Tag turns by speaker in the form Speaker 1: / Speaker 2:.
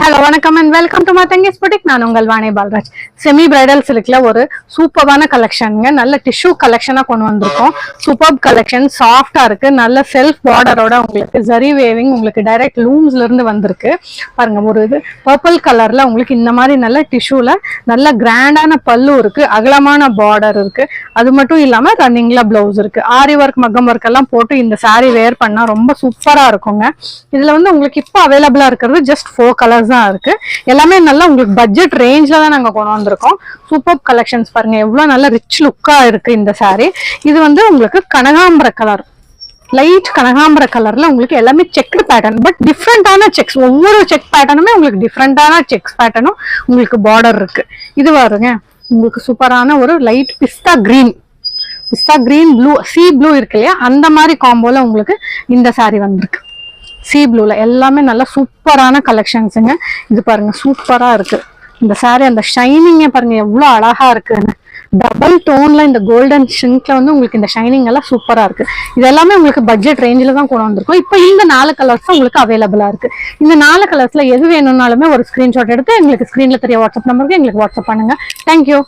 Speaker 1: Hello வணக்கம் and welcome to மாதங்கீஸ் boutique. நான் உங்கள் வாணி பால்ராஜ். செமி பிரைடல் சில்க்ல ஒரு சூப்பரான கலெக்ஷனுங்க, நல்ல டிஷ்யூ கலெக்ஷனா கொண்டு வந்திருக்கோம். சூப்பர் கலெக்ஷன், சாஃப்டா இருக்கு, நல்ல செல்ஃப் பார்டரோட உங்களுக்கு ஜரி வேவிங், உங்களுக்கு டைரக்ட் லூம்ஸ்ல இருந்து வந்திருக்கு பாருங்க. ஒரு இது பர்பிள் கலர்ல உங்களுக்கு இந்த மாதிரி நல்ல டிஷ்யூல நல்ல கிராண்டான பல்லு இருக்கு, அகலமான பார்டர் இருக்கு. அது மட்டும் இல்லாம ரன்னிங்ல பிளவுஸ் இருக்கு. ஆரி ஒர்க் மக்கம் ஒர்க் எல்லாம் போட்டு இந்த சாரி வேர் பண்ணா ரொம்ப சூப்பரா இருக்குங்க. இதுல வந்து உங்களுக்கு இப்போ அவைலபிளா இருக்கிறது ஜஸ்ட் 4 கலர்ஸ் தான் இருக்கு. எல்லாமே நல்லா உங்களுக்கு பட்ஜெட் ரேஞ்ச்ல தான் நாங்க கொண்டு வந்திருக்கோம். சூப்பர் கலெக்ஷன்ஸ் பாருங்க, எவ்வளவு நல்ல ரிச் லுக்கா இருக்கு இந்த சாரி. இது வந்து உங்களுக்கு கனகாம்பர கலர், லைட் கனகாம்பர கலர்ல உங்களுக்கு எல்லாமே செக்டு பேட்டர்ன், பட் டிஃப்ரெண்டான செக்ஸ். ஒவ்வொரு செக் பேட்டர்னுமே உங்களுக்கு டிஃப்ரெண்டான செக்ஸ் பேட்டர்னும் உங்களுக்கு பார்டர் இருக்கு. இது பாருங்க, உங்களுக்கு சூப்பரான ஒரு லைட் பிஸ்தா கிரீன் ப்ளூ, சி ப்ளூ இருக்கு இல்லையா, அந்த மாதிரி காம்போல உங்களுக்கு இந்த சாரி வந்திருக்கு. சி ப்ளூல எல்லாமே நல்ல சூப்பரான கலெக்ஷன்ஸுங்க. இது பாருங்க சூப்பரா இருக்கு இந்த சாரி. அந்த ஷைனிங்கே பாருங்க எவ்வளவு அழகா இருக்குன்னு. டபுள் டோன்ல இந்த கோல்டன் ஷிங்க்ல வந்து உங்களுக்கு இந்த ஷைனிங் எல்லாம் சூப்பரா இருக்கு. இது எல்லாமே உங்களுக்கு பட்ஜெட் ரேஞ்சில தான் கொண்டு வந்திருக்கும். இப்போ இந்த 4 கலர்ஸ் உங்களுக்கு அவைலபிளா இருக்கு. இந்த 4 கலர்ஸ்ல எது வேணும்னாலுமே ஒரு ஸ்கிரீன்ஷாட் எடுத்து எங்களுக்கு ஸ்கிரீன்ல தெரிய வாட்ஸ்அப் நம்பருக்கு எங்களுக்கு வாட்ஸ்அப் பண்ணுங்க. தேங்க்யூ.